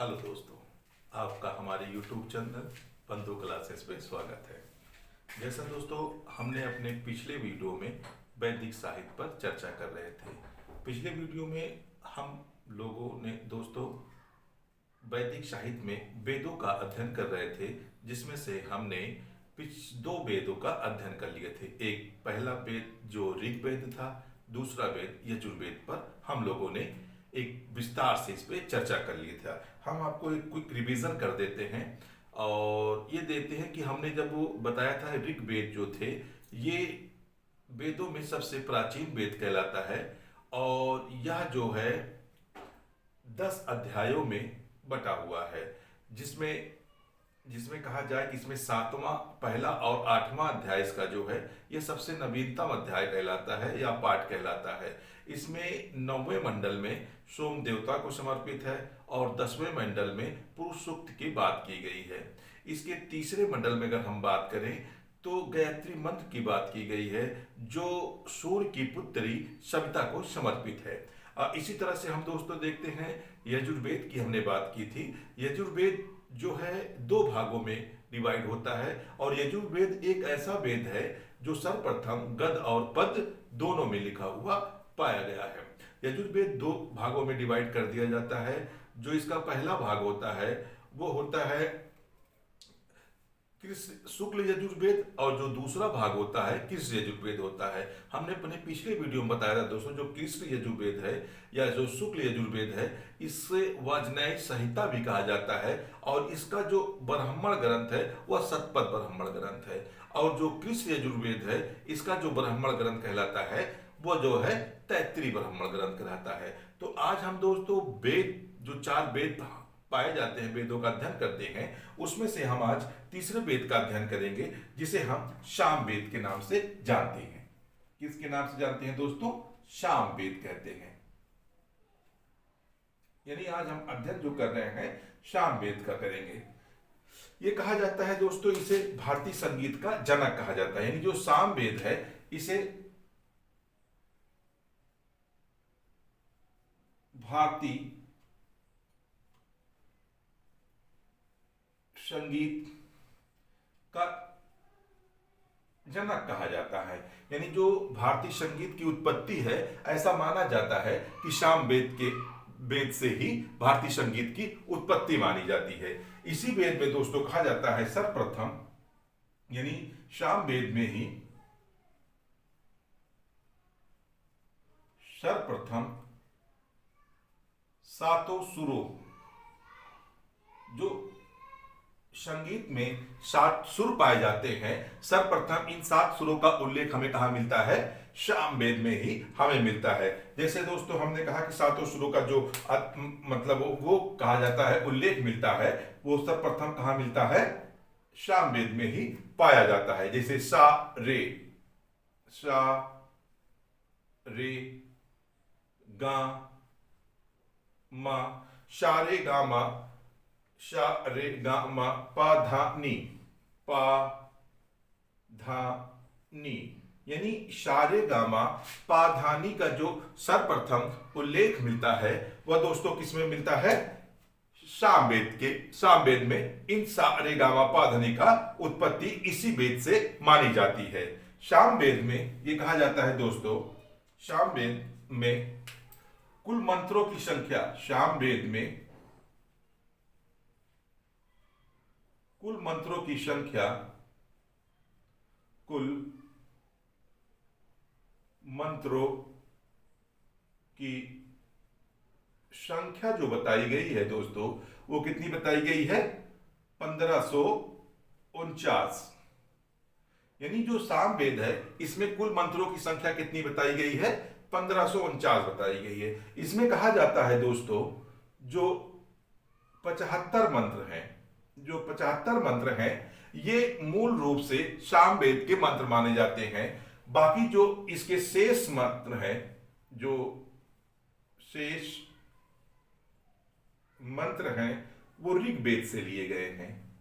Hello दोस्तों, आपका हमारे YouTube चैनल बंधु क्लासेस पे स्वागत है। जैसा दोस्तों हमने अपने पिछले वीडियो में वैदिक साहित्य पर चर्चा कर रहे थे। पिछले वीडियो में हम लोगों ने दोस्तों वैदिक साहित्य में वेदों का अध्ययन कर रहे थे, जिसमें से हमने दो वेदों का अध्ययन कर लिए थे। एक पहला वेद जो ऋग्वेद था, दूसरा वेद यजुर्वेद पर हम लोगों ने एक विस्तार से इस पे चर्चा कर लिया था। हम आपको एक क्विक रिवीजन कर देते हैं और ये देते हैं कि हमने जब वो बताया था ऋग्वेद जो थे ये वेदों में सबसे प्राचीन वेद कहलाता है और यह जो है 10 अध्यायों में बटा हुआ है, जिसमें जिसमें कहा जाए कि इसमें 7वां पहला और 8वां अध्याय इसका जो है ये सबसे नवीनतम अध्याय कहलाता है या पाठ कहलाता है। इसमें 9वें मंडल में सोम देवता को समर्पित है और 10वें मंडल में पुरुष सूक्त की बात की गई है। इसके तीसरे मंडल में अगर हम बात करें तो गायत्री मंत्र की बात की गई है जो सूर्य की पुत्री सविता को समर्पित है। इसी तरह से हम दोस्तों देखते हैं यजुर्वेद की हमने बात की थी। यजुर्वेद जो है 2 भागों में डिवाइड होता है और यजुर्वेद एक ऐसा वेद है जो सर्वप्रथम गद और पद दोनों में लिखा हुआ पाया गया है। यजुर्वेद 2 भागों में डिवाइड कर दिया जाता है। जो इसका पहला भाग होता है वो होता है शुक्ल यजुर्वेद और जो दूसरा भाग होता है कृष्ण यजुर्वेद होता है। हमने अपने पिछले वीडियो में बताया था दोस्तों, जो कृष्ण यजुर्वेद है या जो शुक्ल यजुर्वेद है इससे वाजपेयी संहिता भी कहा जाता है और इसका जो ब्राह्मण ग्रंथ है वह शतपथ ब्राह्मण ग्रंथ है और जो कृष्ण यजुर्वेद है इसका जो ब्राह्मण ग्रंथ कहलाता है वो जो है तैत्तिरीय ब्राह्मण ग्रंथ कहलाता है। तो आज हम दोस्तों वेद जो 4 वेद पाए जाते हैं, वेदों का अध्ययन करते हैं, उसमें से हम आज तीसरे वेद का अध्ययन करेंगे जिसे हम साम वेद के नाम से जानते हैं। किसके नाम से जानते हैं दोस्तों? साम वेद कहते हैं। यानी आज हम अध्ययन जो कर रहे हैं साम वेद का करेंगे। ये कहा जाता है दोस्तों, इसे भारतीय संगीत का जनक कहा जाता है। यानी जो साम वेद है इसे भारतीय संगीत का जनक कहा जाता है। यानी जो भारतीय संगीत की उत्पत्ति है ऐसा माना जाता है कि साम वेद से ही भारतीय संगीत की उत्पत्ति मानी जाती है। इसी वेद में दोस्तों कहा जाता है सर्वप्रथम, यानी साम वेद में ही सर्वप्रथम 7 सुरों, जो संगीत में 7 सुर पाए जाते हैं, सर्वप्रथम इन 7 सुरों का उल्लेख हमें कहाँ मिलता है? साम वेद में ही हमें मिलता है। जैसे दोस्तों हमने कहा कि 7 सुरों का जो मतलब वो कहा जाता है उल्लेख मिलता है, वो सर्वप्रथम कहाँ मिलता है? साम वेद में ही पाया जाता है। जैसे सा रे गा मा, सा रे गा मा, सा रे गा मा, पा धा नी, पा धा नी। यानी सा रे गा मा पा धा नी का जो सर्वप्रथम उल्लेख मिलता है वह दोस्तों किसमें मिलता है? साम वेद में इन सा रे गा मा पा धा नी का उत्पत्ति इसी वेद से मानी जाती है। साम वेद में ये कहा जाता है दोस्तों, साम वेद में कुल मंत्रों की संख्या, साम वेद में कुल मंत्रों की संख्या, कुल मंत्रों की संख्या जो बताई गई है दोस्तों वो कितनी बताई गई है? 1549। यानी जो साम वेद है इसमें कुल मंत्रों की संख्या कितनी बताई गई है? 1549 बताई गई है। इसमें कहा जाता है दोस्तों जो 75 मंत्र हैं ये मूल रूप से साम वेद के मंत्र माने जाते हैं। बाकी जो इसके शेष मंत्र हैं, जो शेष मंत्र हैं वो ऋग्वेद से लिए गए हैं।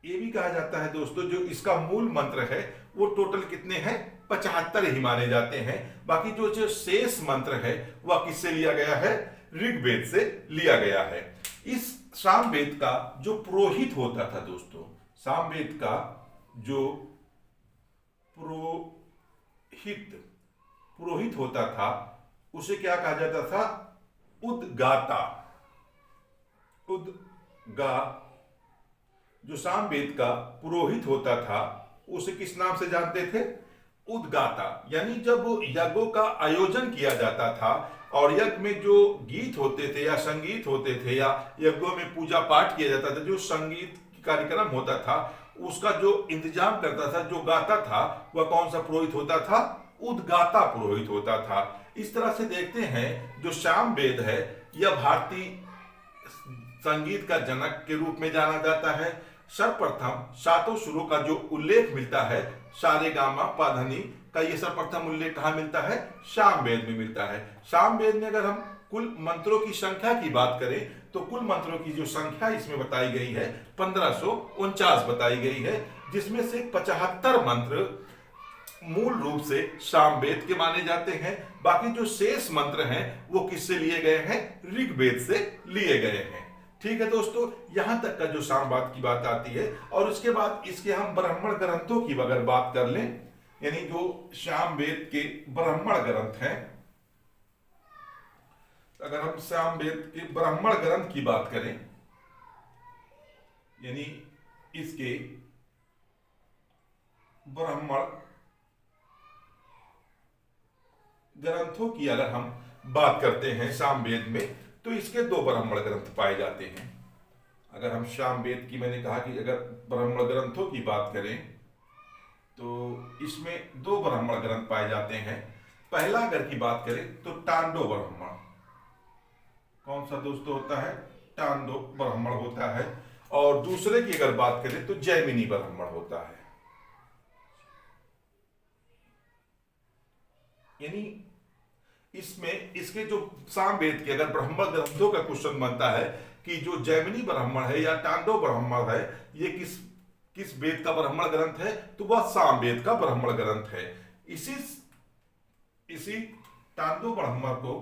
ये भी कहा जाता है दोस्तों जो इसका मूल मंत्र है वो टोटल कितने हैं? 75 ही माने जाते हैं। बाकी जो शेष मंत्र है वह किससे लिया गया है? ऋग्वेद से लिया गया है। इस सामवेद का जो पुरोहित होता था दोस्तों, सामवेद का जो पुरोहित पुरोहित होता था उसे क्या कहा जाता था? उद्गाता। उद्गा जो सामवेद का पुरोहित होता था उसे किस नाम से जानते थे? उद्गाता। यानी जब यज्ञों का आयोजन किया जाता था और यज्ञ में जो गीत होते थे या संगीत होते थे या यज्ञों में पूजा पाठ किया जाता था, जो संगीत कार्यक्रम होता था उसका जो इंतजाम करता था, जो गाता था, वह कौन सा पुरोहित होता था? उद्गाता पुरोहित होता था। इस तरह से देखते हैं जो सामवेद है यह भारतीय संगीत का जनक के रूप में जाना जाता है। सर्वप्रथम सातों सुरों का जो उल्लेख मिलता है, सारे गामा पाधनी का, ये सर्वप्रथम उल्लेख कहाँ मिलता है? सामवेद में मिलता है। सामवेद में अगर हम कुल मंत्रों की संख्या की बात करें तो कुल मंत्रों की जो संख्या इसमें बताई गई है 1549 बताई गई है, जिसमें से 75 मंत्र मूल रूप से सामवेद के माने जाते हैं। बाकी जो शेष मंत्र हैं वो किससे लिए गए हैं? ऋग्वेद से लिए गए हैं। ठीक है दोस्तों, यहां तक का जो सामवेद की बात आती है। और उसके बाद इसके हम ब्राह्मण ग्रंथों की अगर बात कर लें, यानी जो सामवेद के ब्राह्मण ग्रंथ हैं, अगर हम सामवेद के ब्राह्मण ग्रंथ की बात करें, यानी इसके ब्राह्मण ग्रंथों की अगर हम बात करते हैं सामवेद में, तो इसके दो ब्राह्मण ग्रंथ पाए जाते हैं। अगर हम सामवेद की, मैंने कहा कि अगर ब्राह्मण ग्रंथों की बात करें तो इसमें दो ब्राह्मण ग्रंथ पाए जाते हैं। पहला अगर की बात करें तो टांडो ब्राह्मण, कौन सा दोस्तों होता है? टांडो ब्राह्मण होता है। और दूसरे की अगर बात करें तो जैमिनी ब्राह्मण होता है। यानी इसमें इसके जो सामवेद के अगर ब्राह्मण ग्रंथों का क्वेश्चन बनता है कि जो जैमिनी ब्राह्मण है या टांडो ब्राह्मण है, ये किस वेद का ब्राह्मण ग्रंथ है? तो वह सामवेद का ब्राह्मण ग्रंथ है। इसी टांडो ब्राह्मण को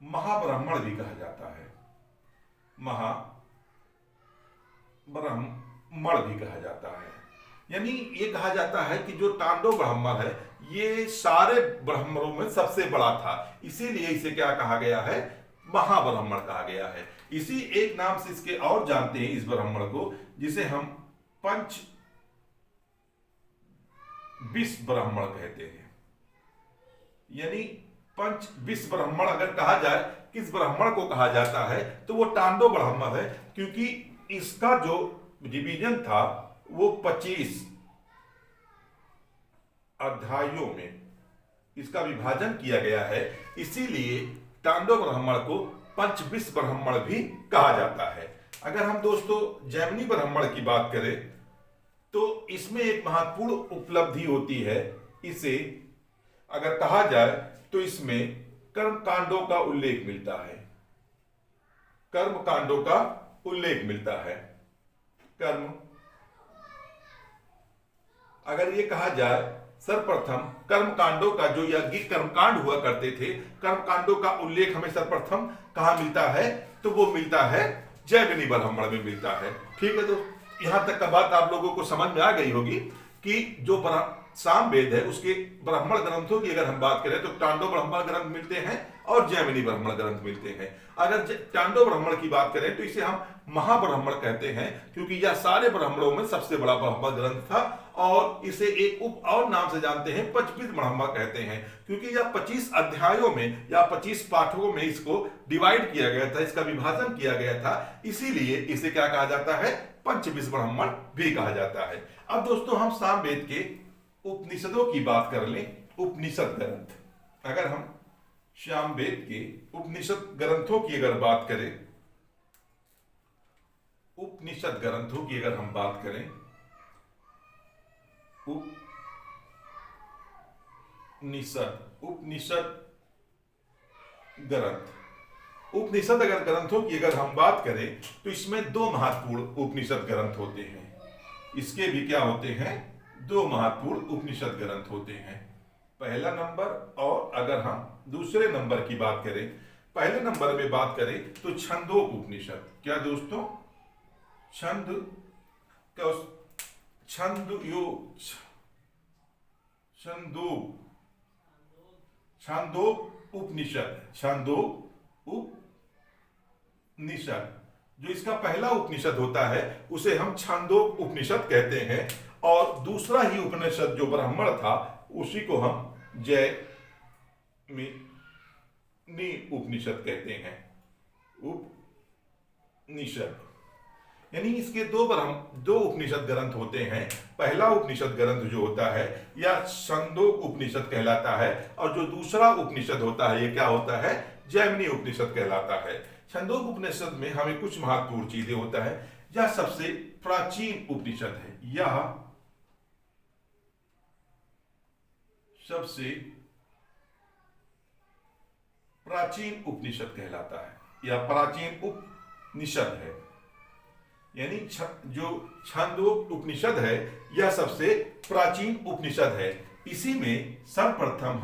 महाब्राह्मण भी कहा जाता है। महाब्राह्मण भी कहा जाता है। यानी ये कहा जाता है कि जो टांडो ब्राह्मण है ये सारे ब्राह्मणों में सबसे बड़ा था, इसीलिए इसे क्या कहा गया है? महाब्राह्मण कहा गया है। इसी एक नाम से इसके और जानते हैं इस ब्राह्मण को, जिसे हम पंच विष ब्राह्मण कहते हैं। यानी पंच विष ब्राह्मण अगर कहा जाए किस ब्राह्मण को कहा जाता है तो वो टांडो ब्राह्मण है, क्योंकि इसका जो डिवीजन था वो 25 अध्यायों में इसका विभाजन किया गया है, इसीलिए टांडो ब्राह्मण को पंचविश ब्राह्मण भी कहा जाता है। अगर हम दोस्तों जैमिनी ब्राह्मण की बात करें तो इसमें एक महत्वपूर्ण उपलब्धि होती है। इसे अगर कहा जाए तो इसमें कर्म कांडों का उल्लेख मिलता है। कर्म कांडों का उल्लेख मिलता है। कर्म, अगर ये कहा जाए सर्वप्रथम कर्म कांडों का, जो यज्ञिक कर्म कांड हुआ करते थे, कर्म कांडों का उल्लेख हमें सर्वप्रथम कहां मिलता है? तो वो मिलता है जैमिनी ब्राह्मण में मिलता है। ठीक है, तो यहां तक का बात आप लोगों को समझ में आ गई होगी कि जो सामवेद है उसके ब्राह्मण ग्रंथों की अगर हम बात करें तो टांडो ब्राह्मण ग्रंथ मिलते हैं और जैमिनी ब्राह्मण ग्रंथ मिलते हैं। अगर टांडो ब्राह्मण की बात करें तो इसे हम महाब्राह्मण कहते हैं, क्योंकि यह सारे ब्राह्मणों में सबसे बड़ा ब्राह्मण ग्रंथ था। और इसे एक उप और नाम से जानते हैं, पंचविध ब्राह्मण कहते हैं, क्योंकि यह 25 अध्यायों में या 25 पाठों में इसको डिवाइड किया गया था, इसका विभाजन किया गया था, इसीलिए इसे क्या कहा जाता है? पंचविध ब्राह्मण भी कहा जाता है। अब दोस्तों हम सामवेद के उपनिषदों की बात कर लें। उपनिषद ग्रंथ, अगर हम सामवेद के उपनिषद ग्रंथों की अगर बात करें, उपनिषद ग्रंथों की अगर हम बात करें, उपनिषद ग्रंथ, उपनिषद अगर ग्रंथों की अगर हम बात करें तो इसमें दो महत्वपूर्ण उपनिषद ग्रंथ होते हैं। इसके भी क्या होते हैं? दो महत्वपूर्ण उपनिषद ग्रंथ होते हैं। पहला नंबर, और अगर हम दूसरे नंबर की बात करें पहले नंबर में बात करें तो छंदोग उपनिषद। क्या दोस्तों? छंद क्या? छंद योग छंदोग उपनिषद। छंदोग उपनिषद जो इसका पहला उपनिषद होता है उसे हम छंदोग उपनिषद कहते हैं, और दूसरा ही उपनिषद जो ब्राह्मण था उसी को हम जैमिनी उपनिषद कहते हैं। उपनिषद यानी इसके दो उपनिषद ग्रंथ होते हैं। पहला उपनिषद ग्रंथ जो होता है यह छंदोग उपनिषद कहलाता है, और जो दूसरा उपनिषद होता है ये क्या होता है? जैमिनी उपनिषद कहलाता है। छंदोग उपनिषद में हमें कुछ महत्वपूर्ण चीजें होता है। यह सबसे प्राचीन उपनिषद है। यह सबसे प्राचीन उपनिषद कहलाता है। यह प्राचीन उपनिषद है, यानी जो छंदोग उपनिषद है यह सबसे प्राचीन उपनिषद है। इसी में सर्वप्रथम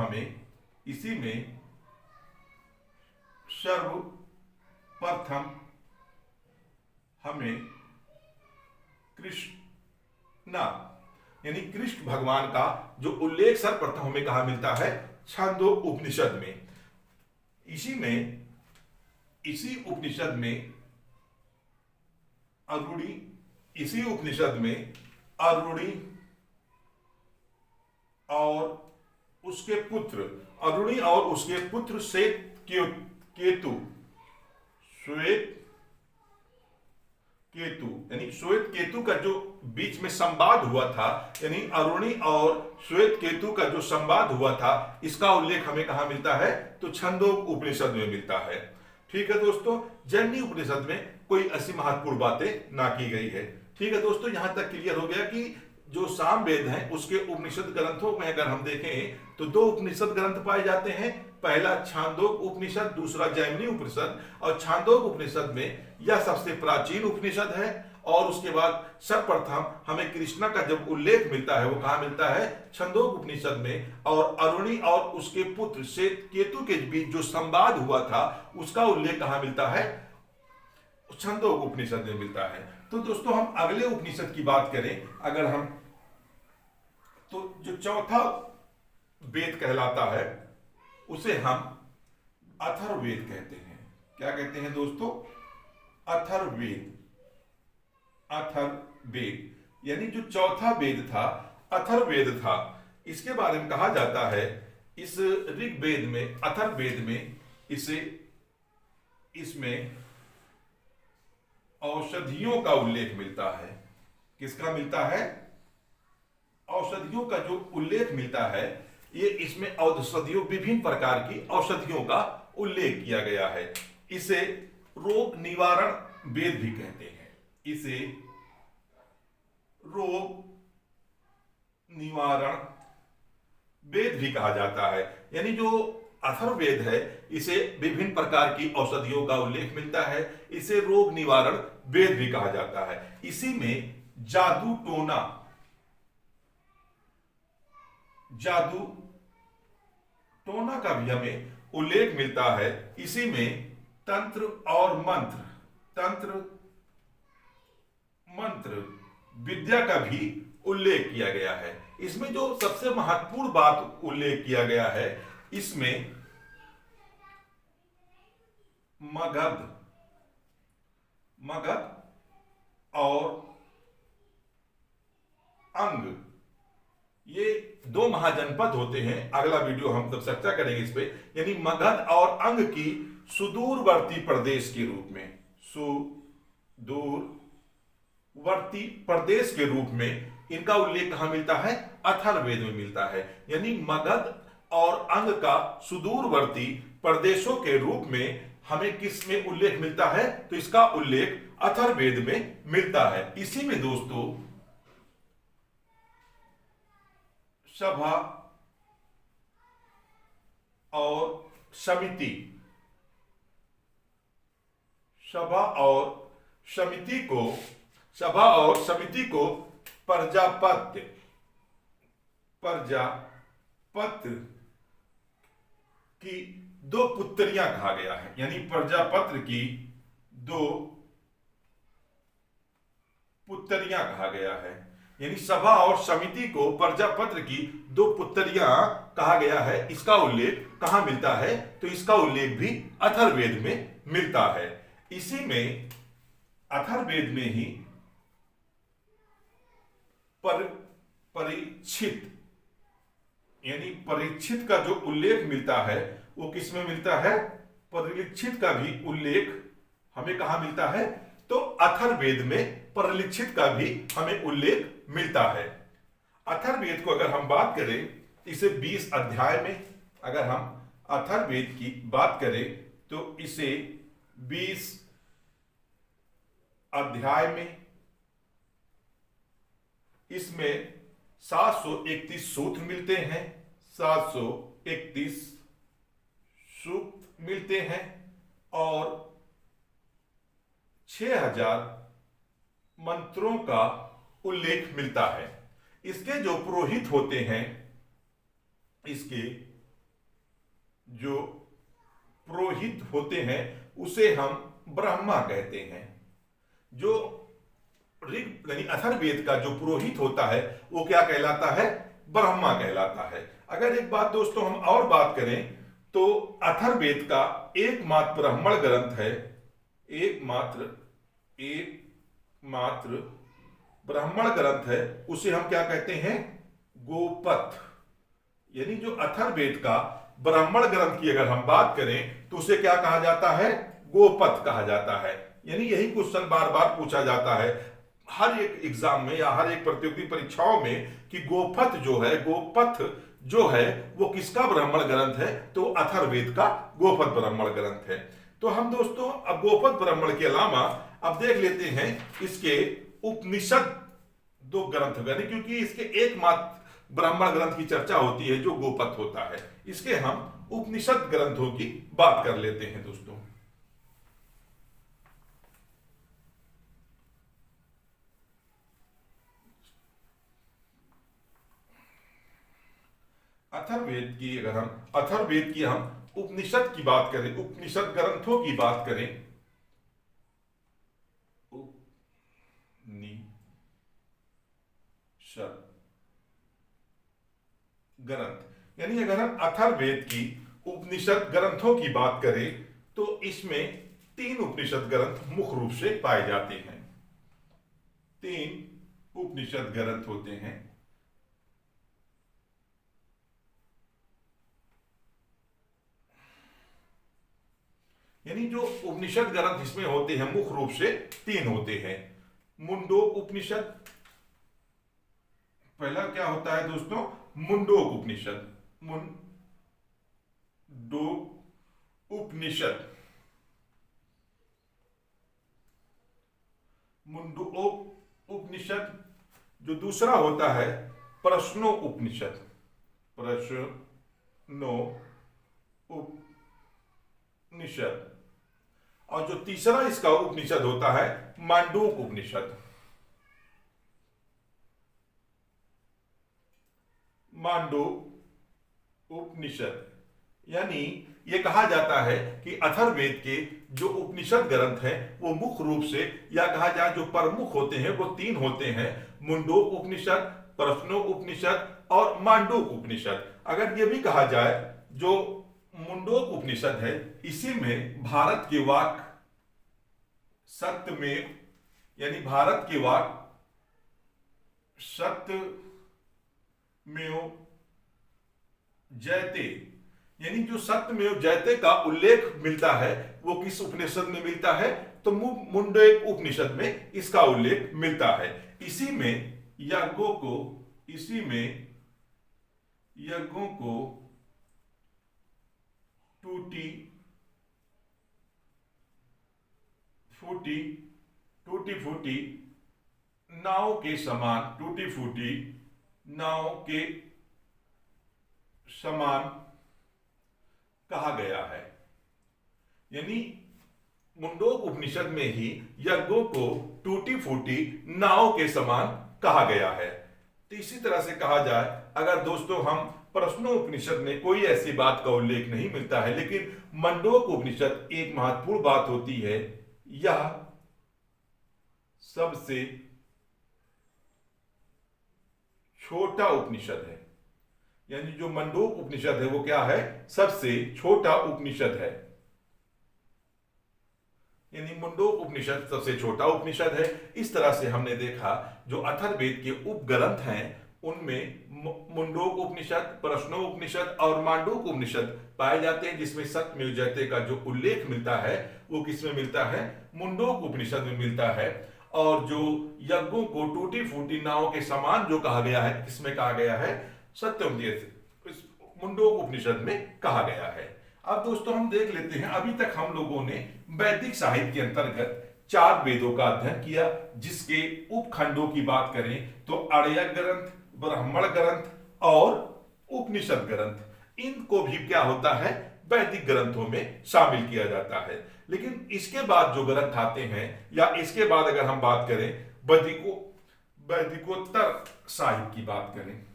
हमें कृष्णा यानी कृष्ण भगवान का जो उल्लेख सर्वप्रथम हमें कहाँ मिलता है? छंदोग उपनिषद में। इसी उपनिषद में अरुणी और उसके पुत्र श्वेत केतु का जो बीच में संवाद हुआ था, यानी अरुणी और श्वेत केतु का जो संवाद हुआ था, इसका उल्लेख हमें कहाँ मिलता है? तो छंदोग उपनिषद में मिलता है। ठीक है दोस्तों, जैमिनी उपनिषद में कोई ऐसी महत्वपूर्ण बातें ना की गई है। ठीक है दोस्तों, यहां तक क्लियर हो गया कि जो सामवेद हैं उसके उपनिषद ग्रंथों में अगर हम देखें तो दो उपनिषद ग्रंथ पाए जाते हैं। पहला छांदोग उपनिषद, दूसरा जैमिनी उपनिषद। और छांदोग उपनिषद में यह सबसे प्राचीन उपनिषद है, और उसके बाद सर्वप्रथम हमें कृष्णा का जब उल्लेख मिलता है वो कहाँ मिलता है? छंदोग उपनिषद में। और अरुणी और उसके पुत्र श्वेत केतु के बीच जो संवाद हुआ था उसका उल्लेख कहाँ मिलता है? छंदोग उपनिषद में मिलता है। तो दोस्तों हम अगले उपनिषद की बात करें अगर हम, तो जो चौथा वेद कहलाता है उसे हम अथर्ववेद कहते हैं। क्या कहते हैं दोस्तों? अथर्ववेद। यानी जो चौथा वेद था अथर्ववेद था। इसके बारे में कहा जाता है, इस ऋग्वेद में, अथर्ववेद में इसमें औषधियों का उल्लेख मिलता है। किसका मिलता है? औषधियों का जो उल्लेख मिलता है, ये इसमें औषधियों, विभिन्न प्रकार की औषधियों का उल्लेख किया गया है। इसे रोग निवारण वेद भी कहते हैं। इसे रोग निवारण वेद भी कहा जाता है। यानी जो अथर्ववेद है इसे विभिन्न प्रकार की औषधियों का उल्लेख मिलता है। इसे रोग निवारण वेद भी कहा जाता है। इसी में जादू टोना का भी हमें उल्लेख मिलता है। इसी में तंत्र और मंत्र विद्या का भी उल्लेख किया गया है। इसमें जो सबसे महत्वपूर्ण बात उल्लेख किया गया है, इसमें मगध और अंग, ये दो महाजनपद होते हैं। अगला वीडियो हम तब चर्चा करेंगे इस पे। यानी मगध और अंग की सुदूरवर्ती प्रदेश के रूप में इनका उल्लेख कहां मिलता है? अथर्ववेद में मिलता है। यानी मगध और अंग का सुदूरवर्ती प्रदेशों के रूप में हमें किस में उल्लेख मिलता है? तो इसका उल्लेख अथर्ववेद में मिलता है। इसी में दोस्तों सभा और समिति को प्रजापत्य की दो पुत्रियां कहा गया है, यानी प्रजापत्र की दो पुत्रियां कहा गया है। यानी सभा और समिति को प्रजापत्र की दो पुत्रियां कहा गया है। इसका उल्लेख कहां मिलता है? तो इसका उल्लेख भी अथर्ववेद में मिलता है। इसी में अथर्ववेद में ही परीक्षित, यानी परीक्षित का जो उल्लेख मिलता है वो किस में मिलता है? परीक्षित का भी उल्लेख हमें कहां मिलता है? तो अथर्ववेद में परीक्षित का भी हमें उल्लेख मिलता है। अथर्ववेद को अगर हम बात करें, इसे 20 अध्याय में, अगर हम अथर्ववेद की बात करें तो इसे 20 अध्याय में, इसमें 731 सूत्र मिलते हैं, 731 सूक्त मिलते हैं और 6000 मंत्रों का उल्लेख मिलता है। इसके जो पुरोहित होते हैं, इसके जो पुरोहित होते हैं उसे हम ब्रह्मा कहते हैं। जो ऋग यानी अथर्ववेद का जो पुरोहित होता है वो क्या कहलाता है? ब्रह्मा कहलाता है। अगर एक बात दोस्तों हम और बात करें तो अथर्ववेद का एकमात्र ब्राह्मण ग्रंथ है, एकमात्र ब्राह्मण ग्रंथ है, उसे हम क्या कहते हैं? गोपथ। यानी जो अथर्ववेद का ब्राह्मण ग्रंथ की अगर हम बात करें तो उसे क्या कहा जाता है? गोपथ कहा जाता है। यानी यही क्वेश्चन बार बार पूछा जाता है हर एक एग्जाम में या हर एक प्रतियोगिता परीक्षाओं में कि गोपथ जो है वो किसका ब्राह्मण ग्रंथ है? तो अथर्ववेद का गोपथ ब्राह्मण ग्रंथ है। तो हम दोस्तों अब गोपथ ब्राह्मण के अलावा अब देख लेते हैं इसके उपनिषद दो ग्रंथ, यानी क्योंकि इसके एकमात्र ब्राह्मण ग्रंथ की चर्चा होती है जो गोपथ होता है, इसके हम उपनिषद ग्रंथों की बात कर लेते हैं दोस्तों। अथर्ववेद की हम उपनिषद की बात करें, उपनिषद ग्रंथों की बात करें, उपनिषद ग्रंथ, यानी अगर हम अथर्ववेद की उपनिषद ग्रंथों की बात करें तो इसमें 3 उपनिषद ग्रंथ मुख्य रूप से पाए जाते हैं। 3 उपनिषद ग्रंथ होते हैं। यानी जो उपनिषद ग्रंथ इसमें होते हैं मुख्य रूप से 3 होते हैं। मुंडोक उपनिषद, पहला क्या होता है दोस्तों? मुंडोक उपनिषद। मुंडोक उपनिषद, मुंडोक उपनिषद। जो दूसरा होता है प्रश्नो उपनिषद, प्रश्नो उपनिषद। और जो तीसरा इसका उपनिषद होता है मांडूक उपनिषद, मांडूक उपनिषद। यानी ये कहा जाता है कि अथर्ववेद के जो उपनिषद ग्रंथ हैं वो मुख्य रूप से, या कहा जाए जो प्रमुख होते हैं वो 3 होते हैं, मुंडोक उपनिषद, प्रश्नो उपनिषद और मांडूक उपनिषद। अगर ये भी कहा जाए जो मुंडोक उपनिषद है इसी में भारत के वाक्य सत्यमेव, यानी भारत के वाक्य सत्यमेव जयते, यानी जो सत्यमेव जयते का उल्लेख मिलता है वो किस उपनिषद में मिलता है? तो मुंडोक उपनिषद में इसका उल्लेख मिलता है। इसी में यज्ञों को टूटी फूटी नाव के समान, टूटी फूटी नाव के समान कहा गया है। यानी मुंडोक उपनिषद में ही यज्ञों को टूटी फूटी नाव के समान कहा गया है। तो इसी तरह से कहा जाए, अगर दोस्तों हम प्रश्नोपनिषद में कोई ऐसी बात का उल्लेख नहीं मिलता है, लेकिन मंडोक उपनिषद एक महत्वपूर्ण बात होती है, यह सबसे छोटा उपनिषद है। यानी जो मंडोक उपनिषद है वो क्या है, सबसे छोटा उपनिषद है। यानी मुंडोक उपनिषद सबसे छोटा उपनिषद है। इस तरह से हमने देखा जो अथर्ववेद के उपग्रंथ हैं उनमें मुंडोक उपनिषद, प्रश्नोपनिषद और मांडूक उपनिषद पाए जाते हैं, जिसमें सत्यमेव जयते का जो उल्लेख मिलता है वो किसमें मिलता है, मुंडोक उपनिषद में मिलता है। और जो यज्ञों को टूटी फूटी नाव के समान जो कहा गया है, किसमें कहा गया है, सत्यमेव मुंडोक उपनिषद में कहा गया है। अब दोस्तों हम देख लेते हैं, अभी तक हम लोगों ने वैदिक साहित्य के अंतर्गत 4 वेदों का अध्ययन किया, जिसके उपखंडों की बात करें तो आर्यक ग्रंथ, ब्राह्मण ग्रंथ और उपनिषद ग्रंथ, इनको भी क्या होता है, वैदिक ग्रंथों में शामिल किया जाता है। लेकिन इसके बाद जो ग्रंथ आते हैं, या इसके बाद अगर हम बात करें वैदिकोत्तर साहित्य की बात करें,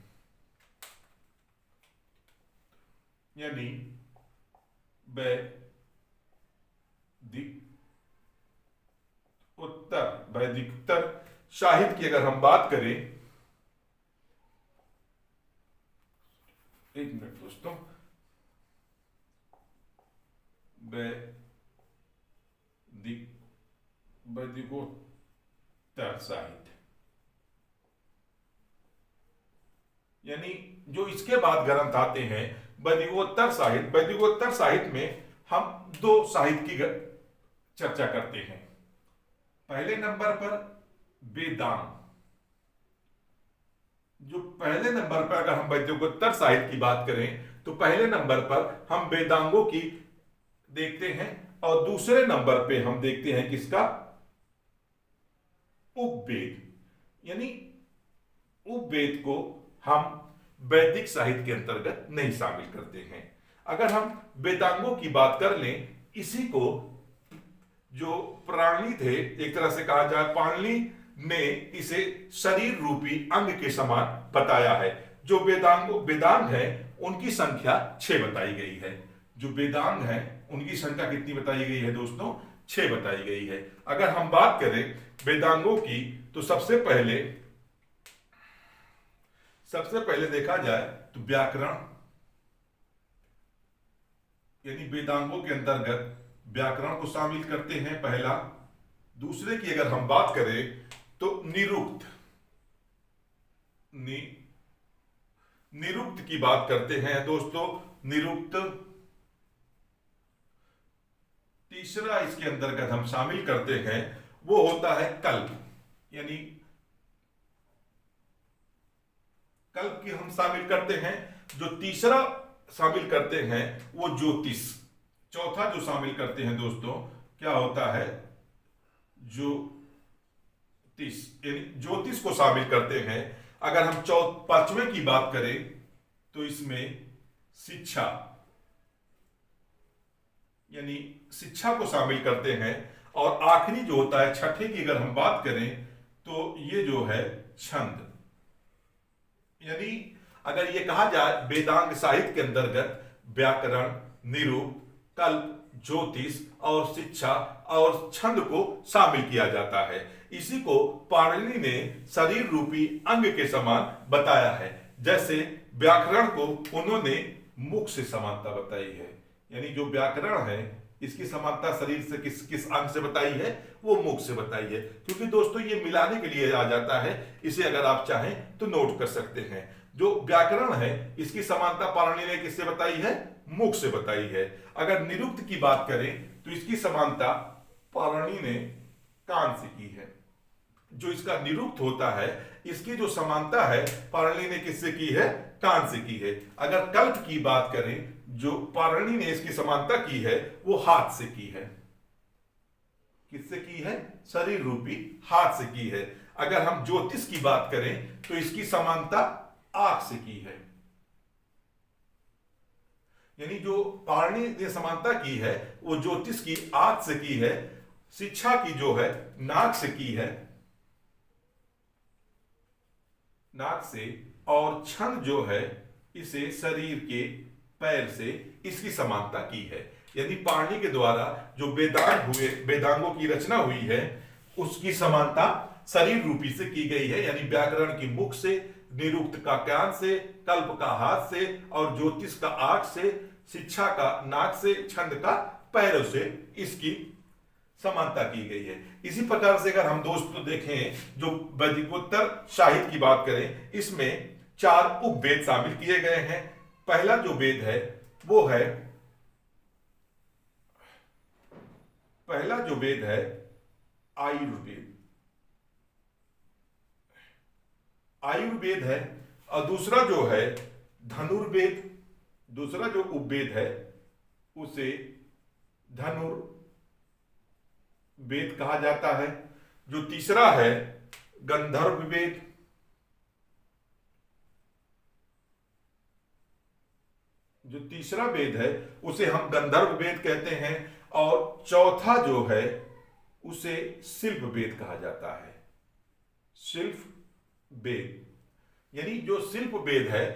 यानी वैदिकोत्तर साहित्य की अगर हम बात करें, एक मिनट दोस्तों, वैदिकोत्तर साहित्य यानी जो इसके बाद ग्रंथ आते हैं वैदिकोत्तर साहित्य में हम 2 साहित्य की चर्चा करते हैं। पहले नंबर पर वेदांग, जो पहले नंबर पर अगर हम वैदिकोत्तर साहित्य की बात करें तो पहले नंबर पर हम वेदांगों की देखते हैं, और दूसरे नंबर पे हम देखते हैं किसका, उपवेद। यानी उपवेद को हम वैदिक साहित्य के अंतर्गत नहीं शामिल करते हैं। अगर हम वेदांगों की बात कर लें, इसी को जो प्राणी थे, एक तरह से कहा जाए पाणिनि ने इसे शरीर रूपी अंग के समान बताया है। जो वेदांग है उनकी संख्या 6 बताई गई है। जो वेदांग है उनकी संख्या कितनी बताई गई है दोस्तों, 6 बताई गई है। अगर हम बात करें वेदांगों की तो सबसे पहले देखा जाए तो व्याकरण, यानी वेदांगों के अंतर्गत व्याकरण को शामिल करते हैं पहला। दूसरे की अगर हम बात करें तो निरुक्त की बात करते हैं दोस्तों, निरुक्त। तीसरा इसके अंतर्गत हम शामिल करते हैं वो होता है कल्प, यानी कल्प की हम शामिल करते हैं। जो तीसरा शामिल करते हैं वो ज्योतिष। चौथा जो शामिल करते हैं दोस्तों क्या होता है, ज्योतिष को शामिल करते हैं। अगर हम 5वें की बात करें तो इसमें शिक्षा, यानी शिक्षा को शामिल करते हैं। और आखिरी जो होता है 6ठे की अगर हम बात करें तो ये जो है छंद। यानी अगर ये कहा जाए वेदांग साहित्य के अंतर्गत व्याकरण, निरुक्त, कल्प, ज्योतिष और शिक्षा और छंद को शामिल किया जाता है। इसी को पाणिनि ने शरीर रूपी अंग के समान बताया है। जैसे व्याकरण को उन्होंने मुख से समानता बताई है, यानी जो व्याकरण है इसकी समानता शरीर से किस अंग से बताई है, वो मुख से बताई है। क्योंकि दोस्तों ये मिलाने के लिए आ जाता है, इसे अगर आप चाहें तो नोट कर सकते हैं। जो व्याकरण है इसकी समानता पाणिनि ने किससे बताई है, मुख से बताई है। अगर निरुक्त की बात करें तो इसकी समानता पाणिनि ने कान से की है। जो इसका निरुक्त होता है इसकी जो समानता है पाणिनि ने किससे की है, कान से की है। अगर कल्प की बात करें, जो पाणिनि ने इसकी समानता की है वो हाथ से की है। किससे की है, शरीर रूपी हाथ से की है। अगर हम ज्योतिष की बात करें तो इसकी समानता आंख से की है। यानी जो पाणिनि ने समानता की है वो ज्योतिष की आंख से की है, शिक्षा की जो है नाक से की है, नाक से। और छंद जो है इसे शरीर के पैर से इसकी समानता की है। यदि पाणिनि के द्वारा जो वेदांग हुए, वेदांगों की रचना हुई है, उसकी समानता शरीर रूपी से की गई है। यानी व्याकरण की मुख से, निरुक्त का कान से, कल्प का हाथ से और ज्योतिष का आंख से, शिक्षा का नाक से, छंद का पैरों से इसकी समानता की गई है। इसी प्रकार से अगर हम दोस्तों देखें, जो वैदिकोत्तर साहित्य की बात करें, इसमें 4 उपवेद शामिल किए गए हैं। पहला जो वेद है वो है, पहला जो वेद है आयुर्वेद, आयुर्वेद है। और दूसरा जो है धनुर्वेद, दूसरा जो उपवेद है उसे धनुर्वेद कहा जाता है। जो तीसरा है गंधर्व वेद, जो तीसरा वेद है उसे हम गंधर्व वेद कहते हैं। और चौथा जो है उसे शिल्प वेद कहा जाता है। शिल्प वेद यानी जो शिल्प वेद है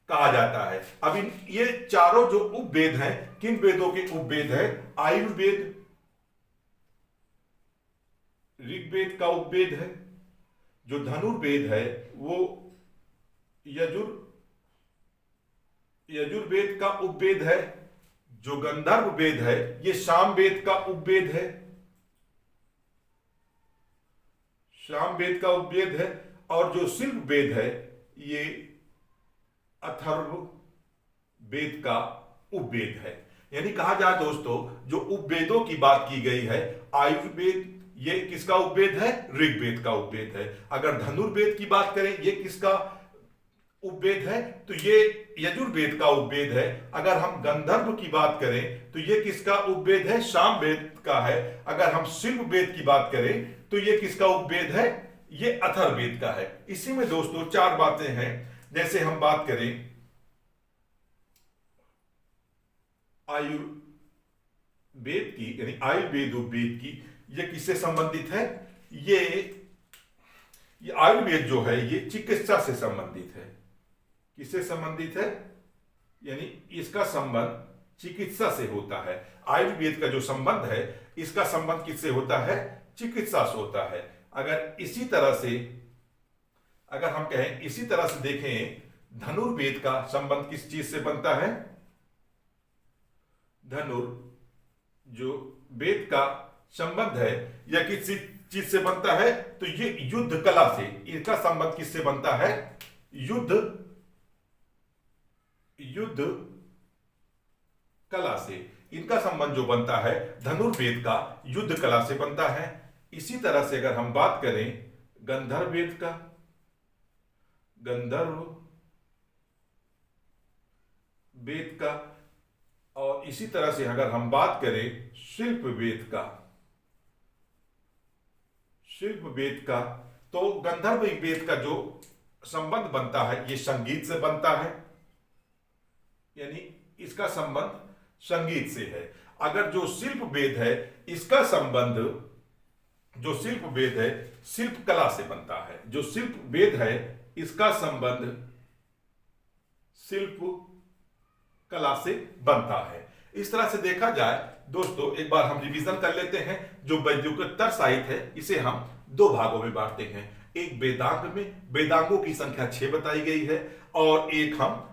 कहा जाता है। अब इन ये चारों जो उपवेद हैं, किन वेदों के उपवेद है? आयुर्वेद ऋग्वेद का उपवेद है। जो धनुर्वेद है वो यजुर्वेद का उपवेद है। जो गंधर्व वेद है ये सामवेद का उपवेद है, सामवेद का उपवेद है। और जो शिल्प वेद है ये अथर्व वेद का उपवेद है। यानी कहा जाए दोस्तों, जो उपवेदों की बात की गई है, आयुर्वेद ये किसका उपवेद है? ऋग्वेद का उपवेद है। अगर धनुर्वेद की बात करें, ये किसका उपवेद है? तो ये यजुर्वेद का उपवेद है। अगर हम गंधर्व की बात करें तो ये किसका उपवेद है? सामवेद का है। अगर हम शिल्प वेद की बात करें तो ये किसका उपवेद है? ये अथर्ववेद का है। इसी में दोस्तों 4 बातें हैं। जैसे हम बात करें आयुर्वेद की, यानी आयुर्वेद उपवेद की, ये किससे संबंधित है? ये आयुर्वेद जो है ये चिकित्सा से संबंधित है। किससे संबंधित है? यानी इसका संबंध चिकित्सा से होता है। आयुर्वेद का जो संबंध है, इसका संबंध किससे होता है? चिकित्सा से होता है। अगर इसी तरह से, अगर हम कहें इसी तरह से देखें, धनुर्वेद का संबंध किस चीज से बनता है? जो वेद का संबंध है या किसी चीज से बनता है? तो ये युद्ध कला से, इसका संबंध किससे बनता है? युद्ध कला से इनका संबंध जो बनता है धनुर्वेद का युद्ध कला से बनता है। इसी तरह से अगर हम बात करें गंधर्ववेद का, गंधर्व वेद का, और इसी तरह से अगर हम बात करें शिल्प वेद का, तो गंधर्व वेद का जो संबंध बनता है ये संगीत से बनता है। यानी इसका संबंध संगीत से है। अगर जो शिल्प वेद है, इसका संबंध, जो शिल्प वेद है शिल्प कला से बनता है। जो शिल्प वेद है इसका संबंध शिल्प कला से बनता है। इस तरह से देखा जाए दोस्तों, एक बार हम रिवीजन कर लेते हैं। जो वैदिकोत्तर साहित्य है इसे हम 2 भागों में बांटते हैं। एक वेदांग में वेदांगों की संख्या 6 बताई गई है, और एक हम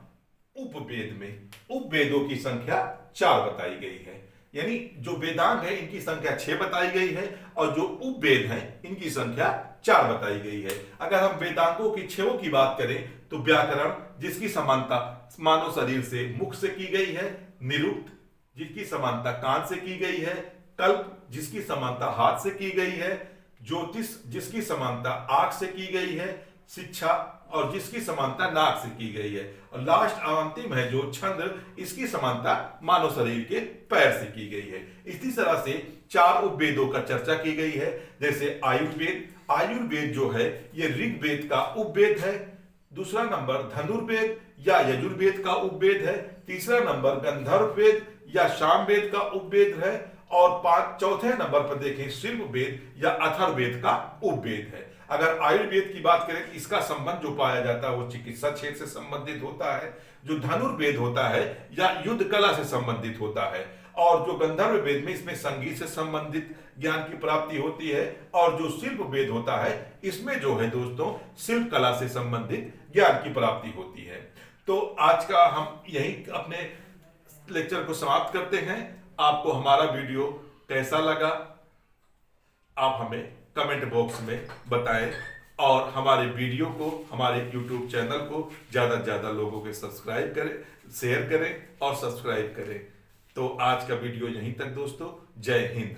उपवेद में उपवेदों की संख्या 4 बताई गई है। यानी जो वेदांग है इनकी संख्या 6 बताई गई है, और जो उपवेद हैं इनकी संख्या 4 बताई गई है। अगर हम वेदांगों की 6 की बात करें तो व्याकरण, जिसकी समानता मानव शरीर से मुख से की गई है, निरुक्त जिसकी समानता कान से की गई है, कल्प जिसकी समानता हाथ से की गई है, ज्योतिष जिसकी समानता आंख से की गई है, शिक्षा और जिसकी समानता नाक से की गई है, और लास्ट अंतिम है जो छंद, इसकी समानता मानव शरीर के पैर से की गई है। इसी तरह से 4 उपवेदों का चर्चा की गई है। जैसे आयुर्वेद जो है ये ऋग्वेद का उपवेद है। दूसरा नंबर धनुर्वेद या यजुर्वेद का उपवेद है। तीसरा नंबर गंधर्ववेद या सामवेद का उपवेद है। और चौथे नंबर पर देखें शिल्प वेद या अथर्ववेद का उपवेद है। अगर आयुर्वेद की बात करें, इसका संबंध जो पाया जाता है वो चिकित्सा क्षेत्र से संबंधित होता है। जो धनुर्वेद होता है या युद्ध कला से संबंधित होता है। और जो गंधर्व वेद में इसमें संगीत से संबंधित ज्ञान की प्राप्ति होती है। और जो शिल्प वेद होता है इसमें जो है दोस्तों शिल्प कला से संबंधित ज्ञान की प्राप्ति होती है। तो आज का हम यही अपने लेक्चर को समाप्त करते हैं। आपको हमारा वीडियो कैसा लगा आप हमें कमेंट बॉक्स में बताएं और हमारे वीडियो को, हमारे YouTube चैनल को ज़्यादा से ज़्यादा लोगों के सब्सक्राइब करें, शेयर करें और सब्सक्राइब करें। तो आज का वीडियो यहीं तक दोस्तों। जय हिंद।